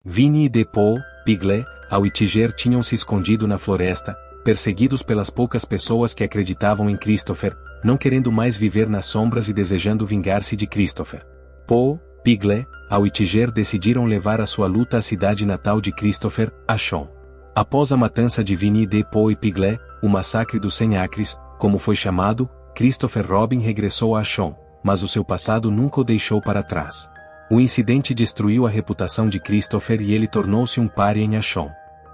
Vinny e Paul, Piglet, Al e Tiger tinham se escondido na floresta, perseguidos pelas poucas pessoas que acreditavam em Christopher, não querendo mais viver nas sombras e desejando vingar-se de Christopher. Paul, Piglet, Al e Tiger decidiram levar a sua luta à cidade natal de Christopher, Ashon. Após a matança de Vinny e Paul e Piglet, o massacre dos 100 acres, como foi chamado, Christopher Robin regressou a Ashon, mas o seu passado nunca o deixou para trás. O incidente destruiu a reputação de Christopher e ele tornou-se um pária em Ashon.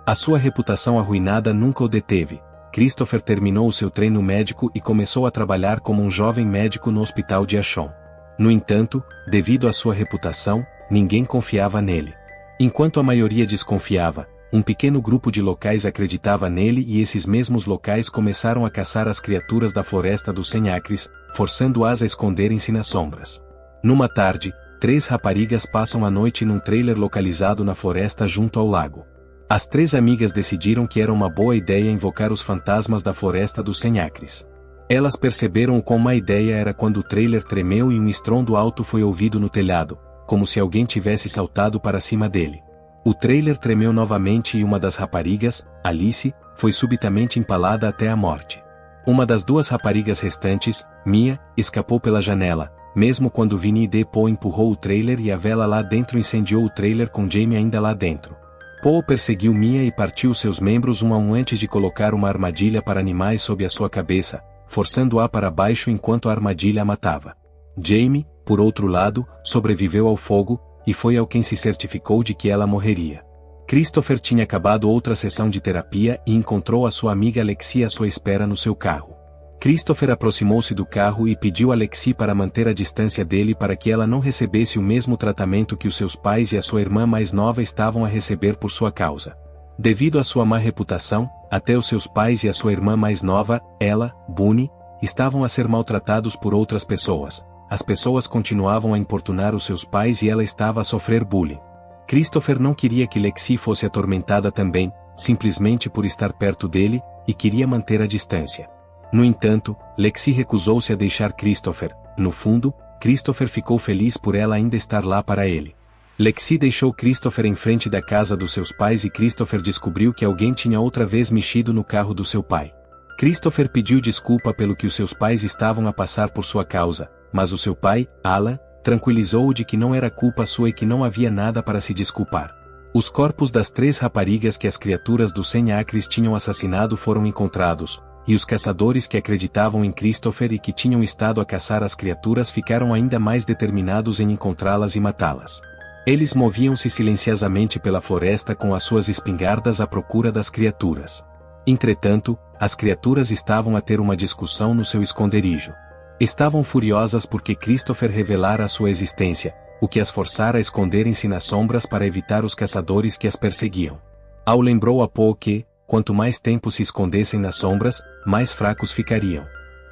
A sua reputação arruinada nunca o deteve. Christopher terminou seu treino médico e começou a trabalhar como um jovem médico no hospital de Ashon. No entanto, devido à sua reputação, ninguém confiava nele. Enquanto a maioria desconfiava, um pequeno grupo de locais acreditava nele e esses mesmos locais começaram a caçar as criaturas da floresta dos 100 acres, forçando-as a esconderem-se nas sombras. Numa tarde, 3 raparigas passam a noite num trailer localizado na floresta junto ao lago. As 3 amigas decidiram que era uma boa ideia invocar os fantasmas da floresta dos 100 acres. Elas perceberam o quão má ideia era quando o trailer tremeu e um estrondo alto foi ouvido no telhado, como se alguém tivesse saltado para cima dele. O trailer tremeu novamente e uma das raparigas, Alice, foi subitamente empalada até a morte. Uma das 2 raparigas restantes, Mia, escapou pela janela, mesmo quando Vinny e Paul empurrou o trailer e a vela lá dentro incendiou o trailer com Jamie ainda lá dentro. Paul perseguiu Mia e partiu seus membros um a um antes de colocar uma armadilha para animais sob a sua cabeça, forçando-a para baixo enquanto a armadilha a matava. Jamie, por outro lado, sobreviveu ao fogo, e foi ao quem se certificou de que ela morreria. Christopher tinha acabado outra sessão de terapia e encontrou a sua amiga Alexi à sua espera no seu carro. Christopher aproximou-se do carro e pediu a Alexi para manter a distância dele para que ela não recebesse o mesmo tratamento que os seus pais e a sua irmã mais nova estavam a receber por sua causa. Devido à sua má reputação, até os seus pais e a sua irmã mais nova, ela, Bunny, estavam a ser maltratados por outras pessoas. As pessoas continuavam a importunar os seus pais e ela estava a sofrer bullying. Christopher não queria que Lexi fosse atormentada também, simplesmente por estar perto dele, e queria manter a distância. No entanto, Lexi recusou-se a deixar Christopher. No fundo, Christopher ficou feliz por ela ainda estar lá para ele. Lexi deixou Christopher em frente da casa dos seus pais e Christopher descobriu que alguém tinha outra vez mexido no carro do seu pai. Christopher pediu desculpa pelo que os seus pais estavam a passar por sua causa, mas o seu pai, Alan, tranquilizou-o de que não era culpa sua e que não havia nada para se desculpar. Os corpos das 3 raparigas que as criaturas dos 100 acres tinham assassinado foram encontrados, e os caçadores que acreditavam em Christopher e que tinham estado a caçar as criaturas ficaram ainda mais determinados em encontrá-las e matá-las. Eles moviam-se silenciosamente pela floresta com as suas espingardas à procura das criaturas. Entretanto, as criaturas estavam a ter uma discussão no seu esconderijo. Estavam furiosas porque Christopher revelara a sua existência, o que as forçara a esconderem-se nas sombras para evitar os caçadores que as perseguiam. Al lembrou a Paul que, quanto mais tempo se escondessem nas sombras, mais fracos ficariam.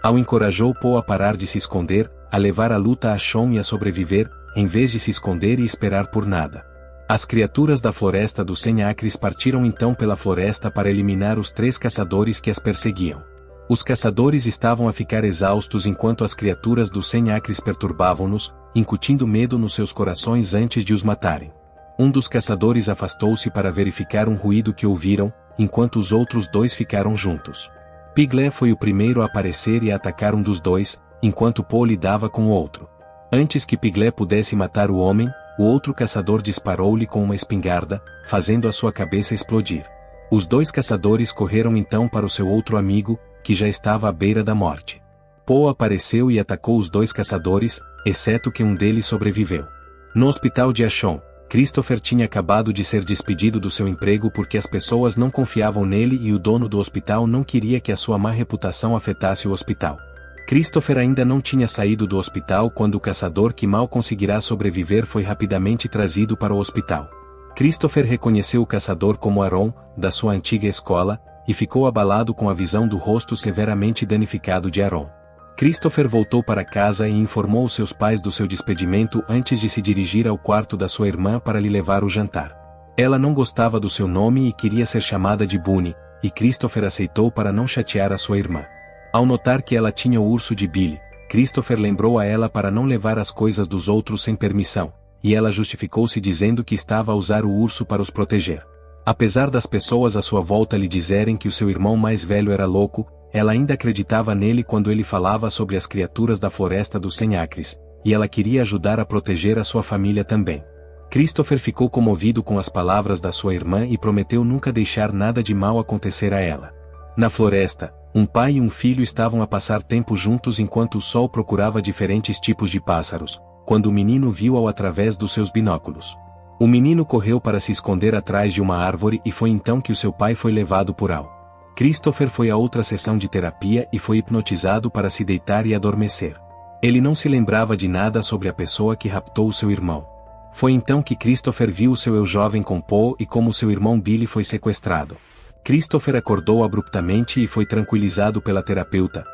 Al encorajou Paul a parar de se esconder, a levar a luta a Ashon e a sobreviver, em vez de se esconder e esperar por nada. As criaturas da floresta dos 100 acres partiram então pela floresta para eliminar os 3 caçadores que as perseguiam. Os caçadores estavam a ficar exaustos enquanto as criaturas dos 100 acres perturbavam-nos, incutindo medo nos seus corações antes de os matarem. Um dos caçadores afastou-se para verificar um ruído que ouviram, enquanto os outros 2 ficaram juntos. Piglet foi o primeiro a aparecer e a atacar um dos 2, enquanto Paul lidava com o outro. Antes que Piglet pudesse matar o homem, o outro caçador disparou-lhe com uma espingarda, fazendo a sua cabeça explodir. Os 2 caçadores correram então para o seu outro amigo, que já estava à beira da morte. Paul apareceu e atacou os 2 caçadores, exceto que um deles sobreviveu. No hospital de Ashon, Christopher tinha acabado de ser despedido do seu emprego porque as pessoas não confiavam nele e o dono do hospital não queria que a sua má reputação afetasse o hospital. Christopher ainda não tinha saído do hospital quando o caçador que mal conseguirá sobreviver foi rapidamente trazido para o hospital. Christopher reconheceu o caçador como Aaron, da sua antiga escola, e ficou abalado com a visão do rosto severamente danificado de Aaron. Christopher voltou para casa e informou seus pais do seu despedimento antes de se dirigir ao quarto da sua irmã para lhe levar o jantar. Ela não gostava do seu nome e queria ser chamada de Bunny, e Christopher aceitou para não chatear a sua irmã. Ao notar que ela tinha o urso de Billy, Christopher lembrou a ela para não levar as coisas dos outros sem permissão, e ela justificou-se dizendo que estava a usar o urso para os proteger. Apesar das pessoas à sua volta lhe dizerem que o seu irmão mais velho era louco, ela ainda acreditava nele quando ele falava sobre as criaturas da floresta dos Sem-Acres, e ela queria ajudar a proteger a sua família também. Christopher ficou comovido com as palavras da sua irmã e prometeu nunca deixar nada de mal acontecer a ela. Na floresta, um pai e um filho estavam a passar tempo juntos enquanto o sol procurava diferentes tipos de pássaros, quando o menino viu-o através dos seus binóculos. O menino correu para se esconder atrás de uma árvore e foi então que o seu pai foi levado por Al. Christopher foi a outra sessão de terapia e foi hipnotizado para se deitar e adormecer. Ele não se lembrava de nada sobre a pessoa que raptou o seu irmão. Foi então que Christopher viu o seu eu jovem com Poe e como seu irmão Billy foi sequestrado. Christopher acordou abruptamente e foi tranquilizado pela terapeuta,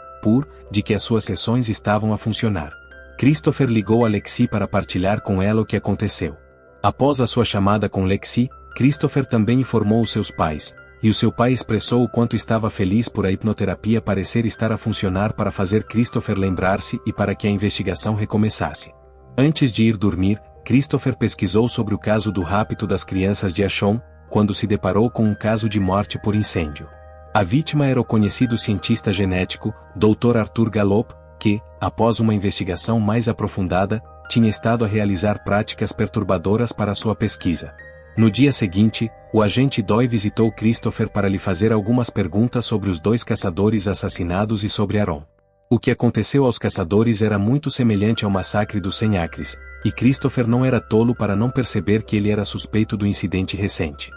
de que as suas sessões estavam a funcionar. Christopher ligou a Lexi para partilhar com ela o que aconteceu. Após a sua chamada com Lexi, Christopher também informou os seus pais, e o seu pai expressou o quanto estava feliz por a hipnoterapia parecer estar a funcionar para fazer Christopher lembrar-se e para que a investigação recomeçasse. Antes de ir dormir, Christopher pesquisou sobre o caso do rapto das crianças de Ashon, quando se deparou com um caso de morte por incêndio. A vítima era o conhecido cientista genético, Dr. Arthur Galop, que, após uma investigação mais aprofundada, tinha estado a realizar práticas perturbadoras para sua pesquisa. No dia seguinte, o agente Doi visitou Christopher para lhe fazer algumas perguntas sobre os dois caçadores assassinados e sobre Aaron. O que aconteceu aos caçadores era muito semelhante ao massacre dos Sem-Acres, e Christopher não era tolo para não perceber que ele era suspeito do incidente recente.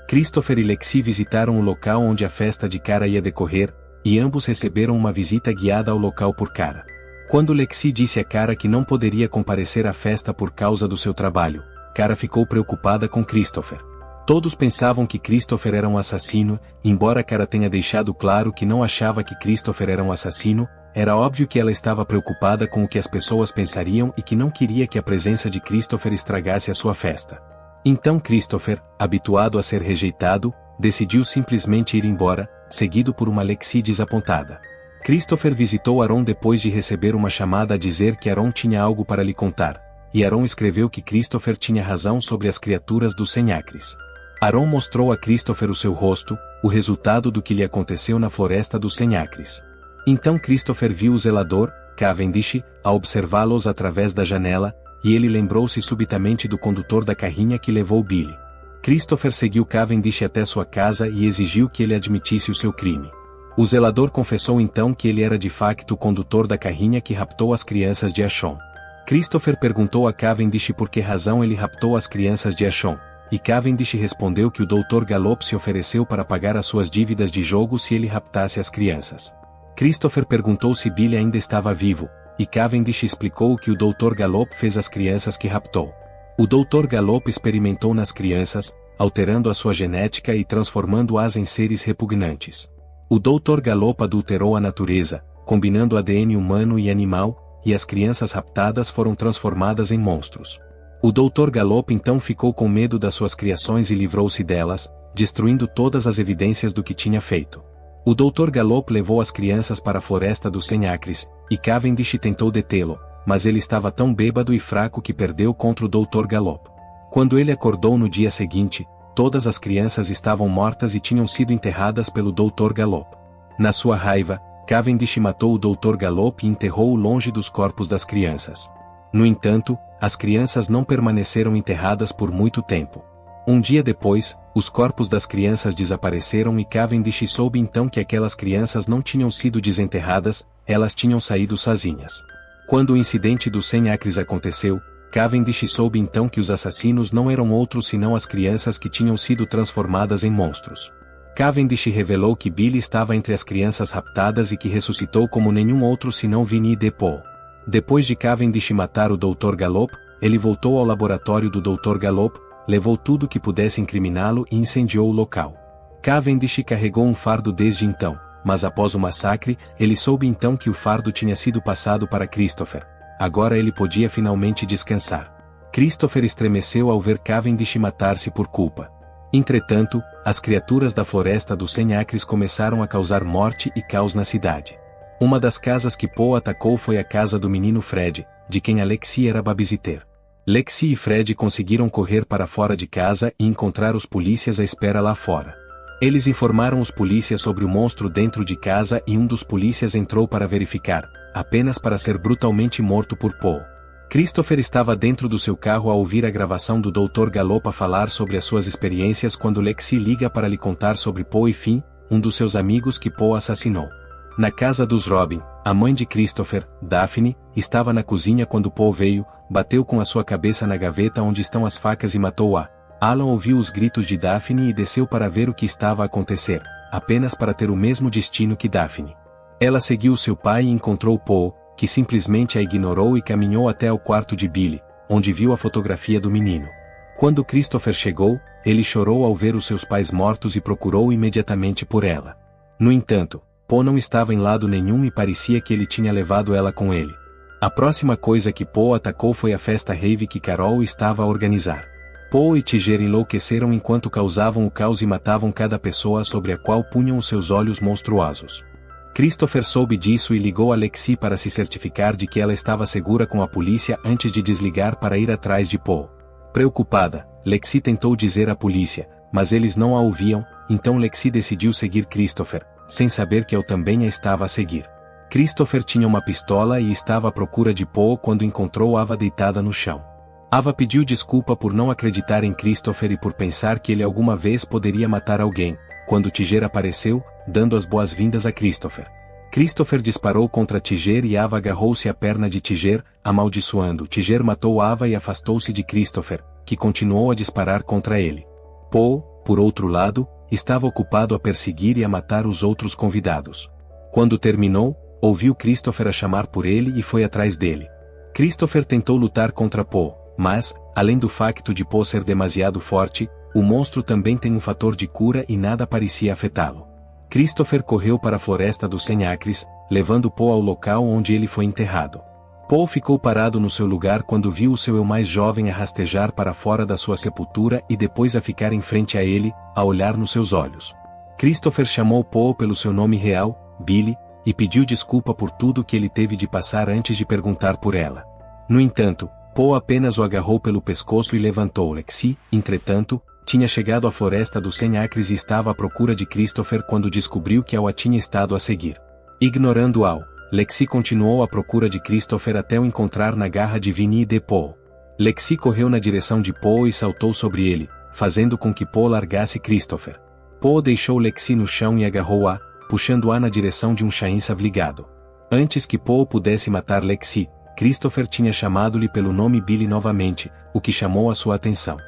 Christopher e Lexi visitaram o local onde a festa de Kara ia decorrer, e ambos receberam uma visita guiada ao local por Kara. Quando Lexi disse a Kara que não poderia comparecer à festa por causa do seu trabalho, Kara ficou preocupada com Christopher. Todos pensavam que Christopher era um assassino, embora Kara tenha deixado claro que não achava que Christopher era um assassino, era óbvio que ela estava preocupada com o que as pessoas pensariam e que não queria que a presença de Christopher estragasse a sua festa. Então Christopher, habituado a ser rejeitado, decidiu simplesmente ir embora, seguido por uma Lexi desapontada. Christopher visitou Aaron depois de receber uma chamada a dizer que Aaron tinha algo para lhe contar, e Aaron escreveu que Christopher tinha razão sobre as criaturas dos Sem-Acres. Aaron mostrou a Christopher o seu rosto, o resultado do que lhe aconteceu na floresta dos Sem-Acres. Então Christopher viu o zelador, Cavendish, a observá-los através da janela, e ele lembrou-se subitamente do condutor da carrinha que levou Billy. Christopher seguiu Cavendish até sua casa e exigiu que ele admitisse o seu crime. O zelador confessou então que ele era de facto o condutor da carrinha que raptou as crianças de Ashon. Christopher perguntou a Cavendish por que razão ele raptou as crianças de Ashon, e Cavendish respondeu que o Dr. Galop se ofereceu para pagar as suas dívidas de jogo se ele raptasse as crianças. Christopher perguntou se Billy ainda estava vivo, e Cavendish explicou o que o Dr. Galop fez às crianças que raptou. O Dr. Galop experimentou nas crianças, alterando a sua genética e transformando-as em seres repugnantes. O Dr. Galop adulterou a natureza, combinando ADN humano e animal, e as crianças raptadas foram transformadas em monstros. O Dr. Galop então ficou com medo das suas criações e livrou-se delas, destruindo todas as evidências do que tinha feito. O Dr. Galop levou as crianças para a floresta dos Sem-Acres, e Cavendish tentou detê-lo, mas ele estava tão bêbado e fraco que perdeu contra o Dr. Galop. Quando ele acordou no dia seguinte, todas as crianças estavam mortas e tinham sido enterradas pelo Dr. Galop. Na sua raiva, Cavendish matou o Dr. Galop e enterrou-o longe dos corpos das crianças. No entanto, as crianças não permaneceram enterradas por muito tempo. Um dia depois, os corpos das crianças desapareceram e Cavendish soube então que aquelas crianças não tinham sido desenterradas, elas tinham saído sozinhas. Quando o incidente dos Sem-Acres aconteceu, Cavendish soube então que os assassinos não eram outros senão as crianças que tinham sido transformadas em monstros. Cavendish revelou que Billy estava entre as crianças raptadas e que ressuscitou como nenhum outro senão Vinnie de Poe. Depois de Cavendish matar o Dr. Galop, ele voltou ao laboratório do Dr. Galop, levou tudo que pudesse incriminá-lo e incendiou o local. Cavendish carregou um fardo desde então, mas após o massacre, ele soube então que o fardo tinha sido passado para Christopher. Agora ele podia finalmente descansar. Christopher estremeceu ao ver Cavendish matar-se por culpa. Entretanto, as criaturas da floresta dos Sem-Acres começaram a causar morte e caos na cidade. Uma das casas que Poe atacou foi a casa do menino Fred, de quem Alexi era babysitter. Lexi e Fred conseguiram correr para fora de casa e encontrar os polícias à espera lá fora. Eles informaram os polícias sobre o monstro dentro de casa e um dos polícias entrou para verificar, apenas para ser brutalmente morto por Paul. Christopher estava dentro do seu carro ao ouvir a gravação do Dr. Galopa falar sobre as suas experiências quando Lexi liga para lhe contar sobre Paul e Finn, um dos seus amigos que Paul assassinou. Na casa dos Robin, a mãe de Christopher, Daphne, estava na cozinha quando Paul veio, bateu com a sua cabeça na gaveta onde estão as facas e matou-a. Alan ouviu os gritos de Daphne e desceu para ver o que estava a acontecer, apenas para ter o mesmo destino que Daphne. Ela seguiu seu pai e encontrou Paul, que simplesmente a ignorou e caminhou até ao quarto de Billy, onde viu a fotografia do menino. Quando Christopher chegou, ele chorou ao ver os seus pais mortos e procurou imediatamente por ela. No entanto, Paul não estava em lado nenhum e parecia que ele tinha levado ela com ele. A próxima coisa que Paul atacou foi a festa rave que Carol estava a organizar. Paul e Tiger enlouqueceram enquanto causavam o caos e matavam cada pessoa sobre a qual punham os seus olhos monstruosos. Christopher soube disso e ligou a Lexi para se certificar de que ela estava segura com a polícia antes de desligar para ir atrás de Paul. Preocupada, Lexi tentou dizer à polícia, mas eles não a ouviam, então Lexi decidiu seguir Christopher, sem saber que eu também a estava a seguir. Christopher tinha uma pistola e estava à procura de Paul quando encontrou Ava deitada no chão. Ava pediu desculpa por não acreditar em Christopher e por pensar que ele alguma vez poderia matar alguém, quando Tiger apareceu, dando as boas-vindas a Christopher. Christopher disparou contra Tiger e Ava agarrou-se à perna de Tiger, amaldiçoando. Tiger matou Ava e afastou-se de Christopher, que continuou a disparar contra ele. Paul, por outro lado, estava ocupado a perseguir e a matar os outros convidados. Quando terminou, ouviu Christopher a chamar por ele e foi atrás dele. Christopher tentou lutar contra Paul, mas, além do facto de Paul ser demasiado forte, o monstro também tem um fator de cura e nada parecia afetá-lo. Christopher correu para a floresta dos Senhacres, levando Paul ao local onde ele foi enterrado. Paul ficou parado no seu lugar quando viu o seu eu mais jovem a rastejar para fora da sua sepultura e depois a ficar em frente a ele, a olhar nos seus olhos. Christopher chamou Paul pelo seu nome real, Billy, e pediu desculpa por tudo que ele teve de passar antes de perguntar por ela. No entanto, Paul apenas o agarrou pelo pescoço e levantou. Lexi, entretanto, tinha chegado à floresta dos 100 acres e estava à procura de Christopher quando descobriu que Al a tinha estado a seguir. Ignorando Al, Lexi continuou à procura de Christopher até o encontrar na garra de Vinny e de Paul. Lexi correu na direção de Paul e saltou sobre ele, fazendo com que Paul largasse Christopher. Paul deixou Lexi no chão e agarrou-a, puxando-a na direção de um chainsaw ligado. Antes que Paul pudesse matar Lexi, Christopher tinha chamado-lhe pelo nome Billy novamente, o que chamou a sua atenção.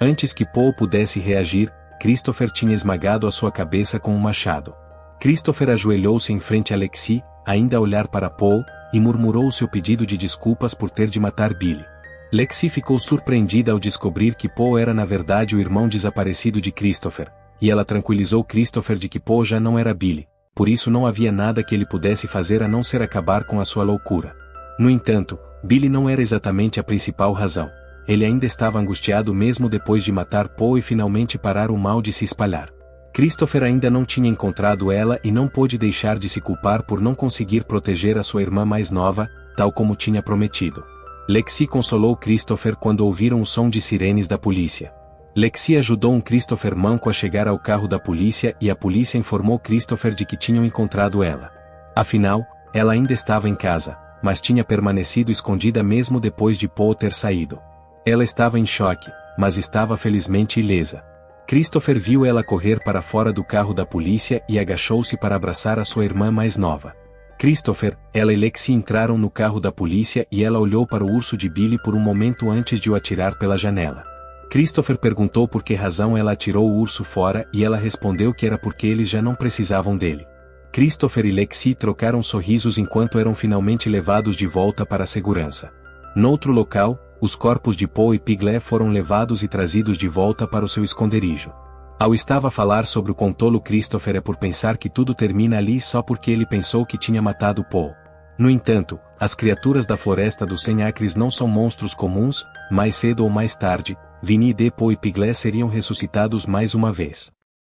Antes que Paul pudesse reagir, Christopher tinha esmagado a sua cabeça com um machado. Christopher ajoelhou-se em frente a Lexi, ainda a olhar para Paul, e murmurou o seu pedido de desculpas por ter de matar Billy. Lexi ficou surpreendida ao descobrir que Paul era na verdade o irmão desaparecido de Christopher, e ela tranquilizou Christopher de que Paul já não era Billy, por isso não havia nada que ele pudesse fazer a não ser acabar com a sua loucura. No entanto, Billy não era exatamente a principal razão. Ele ainda estava angustiado mesmo depois de matar Paul e finalmente parar o mal de se espalhar. Christopher ainda não tinha encontrado ela e não pôde deixar de se culpar por não conseguir proteger a sua irmã mais nova, tal como tinha prometido. Lexi consolou Christopher quando ouviram o som de sirenes da polícia. Lexi ajudou um Christopher manco a chegar ao carro da polícia e a polícia informou Christopher de que tinham encontrado ela. Afinal, ela ainda estava em casa, mas tinha permanecido escondida mesmo depois de Paul ter saído. Ela estava em choque, mas estava felizmente ilesa. Christopher viu ela correr para fora do carro da polícia e agachou-se para abraçar a sua irmã mais nova. Christopher, ela e Lexi entraram no carro da polícia e ela olhou para o urso de Billy por um momento antes de o atirar pela janela. Christopher perguntou por que razão ela atirou o urso fora e ela respondeu que era porque eles já não precisavam dele. Christopher e Lexi trocaram sorrisos enquanto eram finalmente levados de volta para a segurança. Noutro local, os corpos de Paul e Piglet foram levados e trazidos de volta para o seu esconderijo. Ao estava a falar sobre o quão tolo Christopher é por pensar que tudo termina ali só porque ele pensou que tinha matado Paul. No entanto, as criaturas da floresta dos 100 acres não são monstros comuns, mais cedo ou mais tarde, Vinny, Paul e Piglet seriam ressuscitados mais uma vez.